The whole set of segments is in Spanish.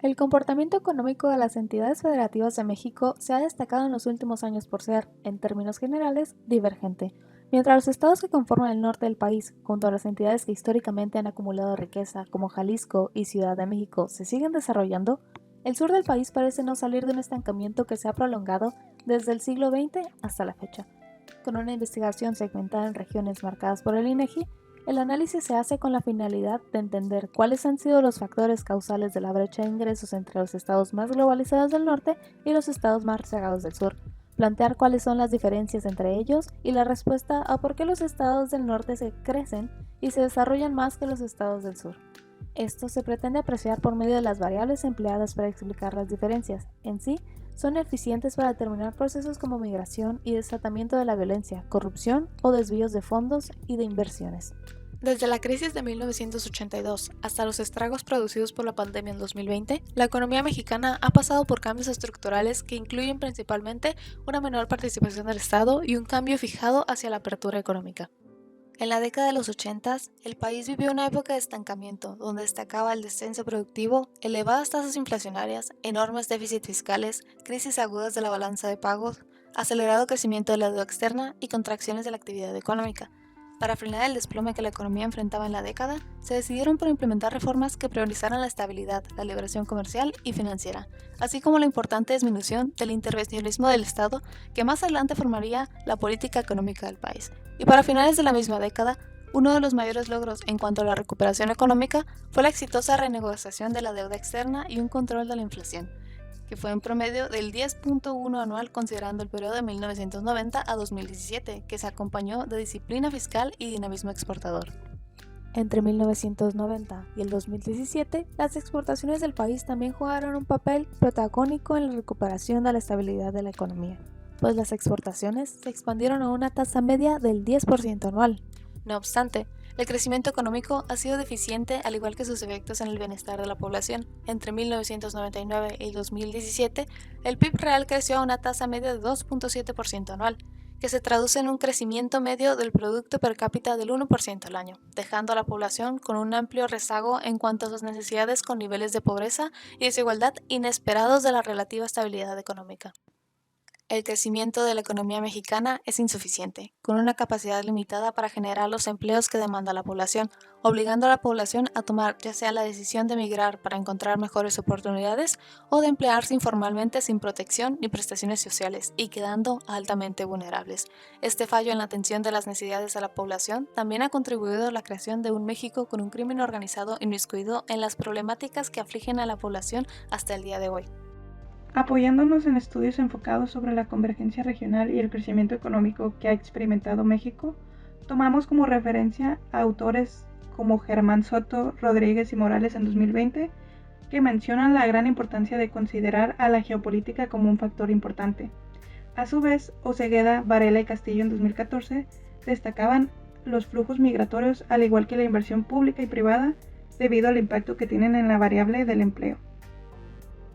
El comportamiento económico de las entidades federativas de México se ha destacado en los últimos años por ser, en términos generales, divergente. Mientras los estados que conforman el norte del país, junto a las entidades que históricamente han acumulado riqueza, como Jalisco y Ciudad de México, se siguen desarrollando, el sur del país parece no salir de un estancamiento que se ha prolongado desde el siglo XX hasta la fecha. Con una investigación segmentada en regiones marcadas por el INEGI, el análisis se hace con la finalidad de entender cuáles han sido los factores causales de la brecha de ingresos entre los estados más globalizados del norte y los estados más rezagados del sur, plantear cuáles son las diferencias entre ellos y la respuesta a por qué los estados del norte se crecen y se desarrollan más que los estados del sur. Esto se pretende apreciar por medio de las variables empleadas para explicar las diferencias. En sí, son eficientes para determinar procesos como migración y desatamiento de la violencia, corrupción o desvíos de fondos y de inversiones. Desde la crisis de 1982 hasta los estragos producidos por la pandemia en 2020, la economía mexicana ha pasado por cambios estructurales que incluyen principalmente una menor participación del Estado y un cambio fijado hacia la apertura económica. En la década de los 80, el país vivió una época de estancamiento, donde destacaba el descenso productivo, elevadas tasas inflacionarias, enormes déficits fiscales, crisis agudas de la balanza de pagos, acelerado crecimiento de la deuda externa y contracciones de la actividad económica. Para frenar el desplome que la economía enfrentaba en la década, se decidieron por implementar reformas que priorizaran la estabilidad, la liberación comercial y financiera, así como la importante disminución del intervencionismo del Estado que más adelante formaría la política económica del país. Y para finales de la misma década, uno de los mayores logros en cuanto a la recuperación económica fue la exitosa renegociación de la deuda externa y un control de la inflación, que fue en promedio del 10.1 anual considerando el periodo de 1990 a 2017, que se acompañó de disciplina fiscal y dinamismo exportador. Entre 1990 y el 2017, las exportaciones del país también jugaron un papel protagónico en la recuperación de la estabilidad de la economía, pues las exportaciones se expandieron a una tasa media del 10% anual. No obstante, el crecimiento económico ha sido deficiente al igual que sus efectos en el bienestar de la población. Entre 1999 y 2017, el PIB real creció a una tasa media de 2.7% anual, que se traduce en un crecimiento medio del Producto Per cápita del 1% al año, dejando a la población con un amplio rezago en cuanto a sus necesidades con niveles de pobreza y desigualdad inesperados de la relativa estabilidad económica. El crecimiento de la economía mexicana es insuficiente, con una capacidad limitada para generar los empleos que demanda la población, obligando a la población a tomar ya sea la decisión de emigrar para encontrar mejores oportunidades o de emplearse informalmente sin protección ni prestaciones sociales y quedando altamente vulnerables. Este fallo en la atención de las necesidades de la población también ha contribuido a la creación de un México con un crimen organizado inmiscuido en las problemáticas que afligen a la población hasta el día de hoy. Apoyándonos en estudios enfocados sobre la convergencia regional y el crecimiento económico que ha experimentado México, tomamos como referencia a autores como Germán Soto, Rodríguez y Morales en 2020, que mencionan la gran importancia de considerar a la geopolítica como un factor importante. A su vez, Osegueda, Varela y Castillo en 2014 destacaban los flujos migratorios al igual que la inversión pública y privada debido al impacto que tienen en la variable del empleo.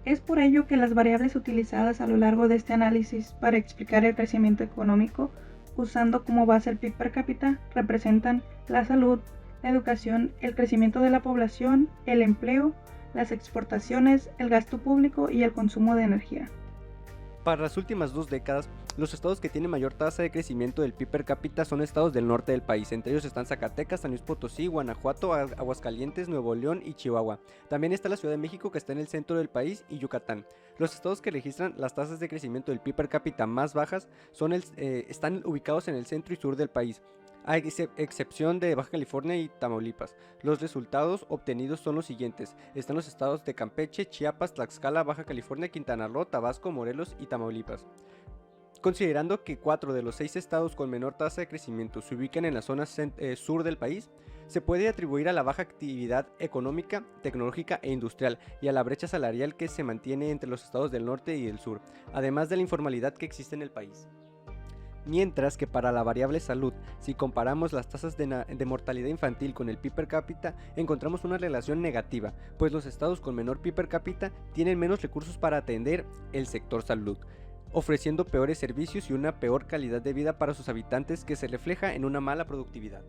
Es por ello que las variables utilizadas a lo largo de este análisis para explicar el crecimiento económico, usando como base el PIB per cápita, representan la salud, la educación, el crecimiento de la población, el empleo, las exportaciones, el gasto público y el consumo de energía. Para las últimas 2 décadas, los estados que tienen mayor tasa de crecimiento del PIB per cápita son estados del norte del país. Entre ellos están Zacatecas, San Luis Potosí, Guanajuato, Aguascalientes, Nuevo León y Chihuahua. También está la Ciudad de México, que está en el centro del país, y Yucatán. Los estados que registran las tasas de crecimiento del PIB per cápita más bajas están ubicados en el centro y sur del país, a excepción de Baja California y Tamaulipas. Los resultados obtenidos son los siguientes. Están los estados de Campeche, Chiapas, Tlaxcala, Baja California, Quintana Roo, Tabasco, Morelos y Tamaulipas. Considerando que 4 de los 6 estados con menor tasa de crecimiento se ubican en la zona sur del país, se puede atribuir a la baja actividad económica, tecnológica e industrial y a la brecha salarial que se mantiene entre los estados del norte y del sur, además de la informalidad que existe en el país. Mientras que para la variable salud, si comparamos las tasas de mortalidad infantil con el PIB per cápita, encontramos una relación negativa, pues los estados con menor PIB per cápita tienen menos recursos para atender el sector salud, ofreciendo peores servicios y una peor calidad de vida para sus habitantes que se refleja en una mala productividad.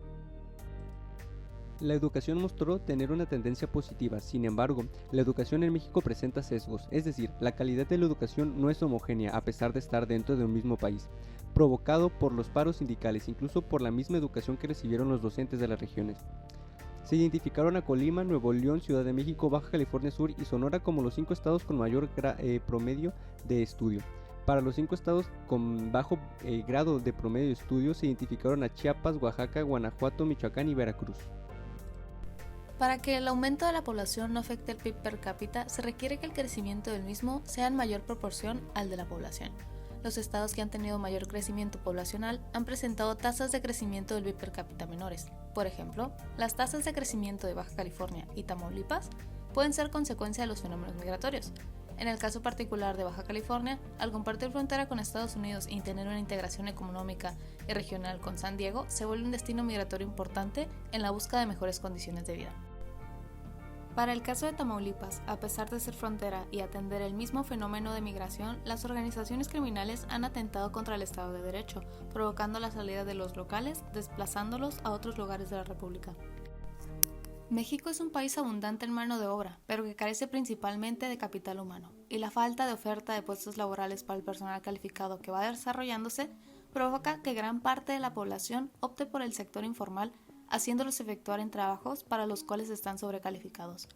La educación mostró tener una tendencia positiva, sin embargo, la educación en México presenta sesgos, es decir, la calidad de la educación no es homogénea a pesar de estar dentro de un mismo país, provocado por los paros sindicales, incluso por la misma educación que recibieron los docentes de las regiones. Se identificaron a Colima, Nuevo León, Ciudad de México, Baja California Sur y Sonora como los 5 estados con mayor promedio de estudio. Para los 5 estados con bajo grado de promedio de estudio se identificaron a Chiapas, Oaxaca, Guanajuato, Michoacán y Veracruz. Para que el aumento de la población no afecte el PIB per cápita, se requiere que el crecimiento del mismo sea en mayor proporción al de la población. Los estados que han tenido mayor crecimiento poblacional han presentado tasas de crecimiento del PIB per cápita menores. Por ejemplo, las tasas de crecimiento de Baja California y Tamaulipas pueden ser consecuencia de los fenómenos migratorios. En el caso particular de Baja California, al compartir frontera con Estados Unidos y tener una integración económica y regional con San Diego, se vuelve un destino migratorio importante en la búsqueda de mejores condiciones de vida. Para el caso de Tamaulipas, a pesar de ser frontera y atender el mismo fenómeno de migración, las organizaciones criminales han atentado contra el Estado de Derecho, provocando la salida de los locales, desplazándolos a otros lugares de la República. México es un país abundante en mano de obra, pero que carece principalmente de capital humano, y la falta de oferta de puestos laborales para el personal calificado que va desarrollándose provoca que gran parte de la población opte por el sector informal, haciéndolos efectuar en trabajos para los cuales están sobrecalificados.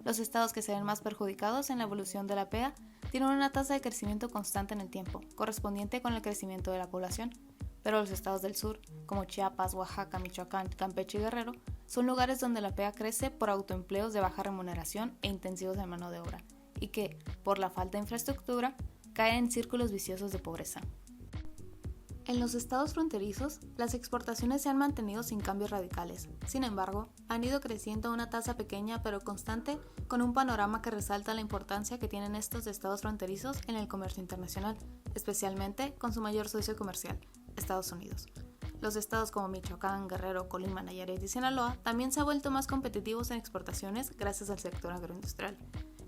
Los estados que se ven más perjudicados en la evolución de la PEA tienen una tasa de crecimiento constante en el tiempo, correspondiente con el crecimiento de la población, pero los estados del sur, como Chiapas, Oaxaca, Michoacán, Campeche y Guerrero, son lugares donde la PEA crece por autoempleos de baja remuneración e intensivos de mano de obra, y que, por la falta de infraestructura, caen en círculos viciosos de pobreza. En los estados fronterizos, las exportaciones se han mantenido sin cambios radicales. Sin embargo, han ido creciendo a una tasa pequeña pero constante, con un panorama que resalta la importancia que tienen estos estados fronterizos en el comercio internacional, especialmente con su mayor socio comercial, Estados Unidos. Los estados como Michoacán, Guerrero, Colima, Nayarit y Sinaloa también se han vuelto más competitivos en exportaciones gracias al sector agroindustrial.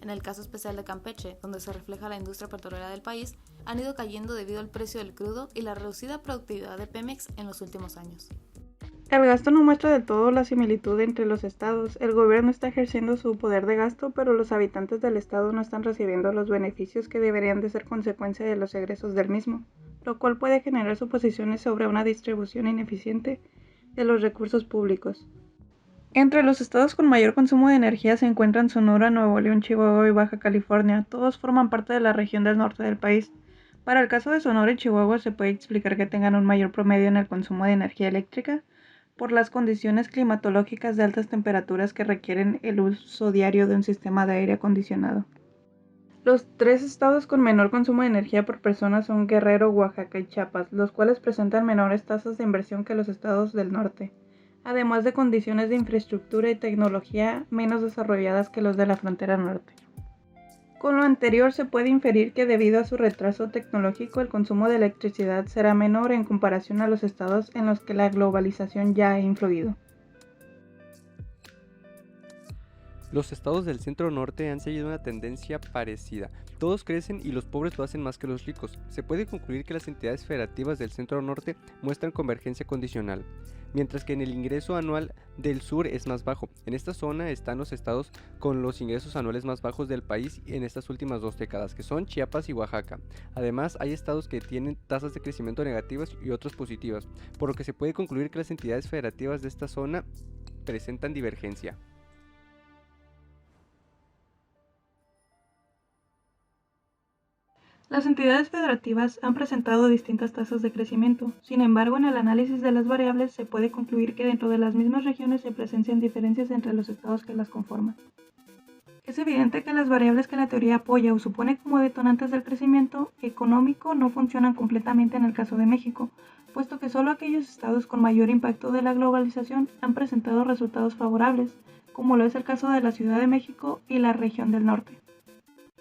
En el caso especial de Campeche, donde se refleja la industria petrolera del país, han ido cayendo debido al precio del crudo y la reducida productividad de Pemex en los últimos años. El gasto no muestra del todo la similitud entre los estados. El gobierno está ejerciendo su poder de gasto, pero los habitantes del estado no están recibiendo los beneficios que deberían de ser consecuencia de los egresos del mismo, lo cual puede generar suposiciones sobre una distribución ineficiente de los recursos públicos. Entre los estados con mayor consumo de energía se encuentran Sonora, Nuevo León, Chihuahua y Baja California. Todos forman parte de la región del norte del país. Para el caso de Sonora y Chihuahua se puede explicar que tengan un mayor promedio en el consumo de energía eléctrica por las condiciones climatológicas de altas temperaturas que requieren el uso diario de un sistema de aire acondicionado. Los 3 estados con menor consumo de energía por persona son Guerrero, Oaxaca y Chiapas, los cuales presentan menores tasas de inversión que los estados del norte, además de condiciones de infraestructura y tecnología menos desarrolladas que los de la frontera norte. Con lo anterior se puede inferir que debido a su retraso tecnológico el consumo de electricidad será menor en comparación a los estados en los que la globalización ya ha influido. Los estados del centro norte han seguido una tendencia parecida. Todos crecen y los pobres lo hacen más que los ricos. Se puede concluir que las entidades federativas del centro norte muestran convergencia condicional, mientras que en el ingreso anual del sur es más bajo. En esta zona están los estados con los ingresos anuales más bajos del país en estas últimas 2 décadas, que son Chiapas y Oaxaca. Además, hay estados que tienen tasas de crecimiento negativas y otros positivas, por lo que se puede concluir que las entidades federativas de esta zona presentan divergencia. Las entidades federativas han presentado distintas tasas de crecimiento. Sin embargo, en el análisis de las variables se puede concluir que dentro de las mismas regiones se presencian diferencias entre los estados que las conforman. Es evidente que las variables que la teoría apoya o supone como detonantes del crecimiento económico no funcionan completamente en el caso de México, puesto que solo aquellos estados con mayor impacto de la globalización han presentado resultados favorables, como lo es el caso de la Ciudad de México y la región del norte.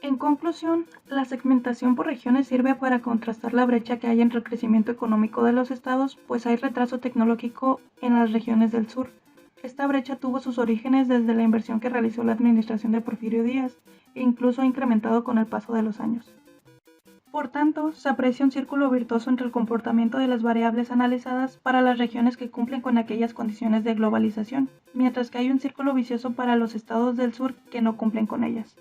En conclusión, la segmentación por regiones sirve para contrastar la brecha que hay entre el crecimiento económico de los estados, pues hay retraso tecnológico en las regiones del sur. Esta brecha tuvo sus orígenes desde la inversión que realizó la administración de Porfirio Díaz e incluso ha incrementado con el paso de los años. Por tanto, se aprecia un círculo virtuoso entre el comportamiento de las variables analizadas para las regiones que cumplen con aquellas condiciones de globalización, mientras que hay un círculo vicioso para los estados del sur que no cumplen con ellas.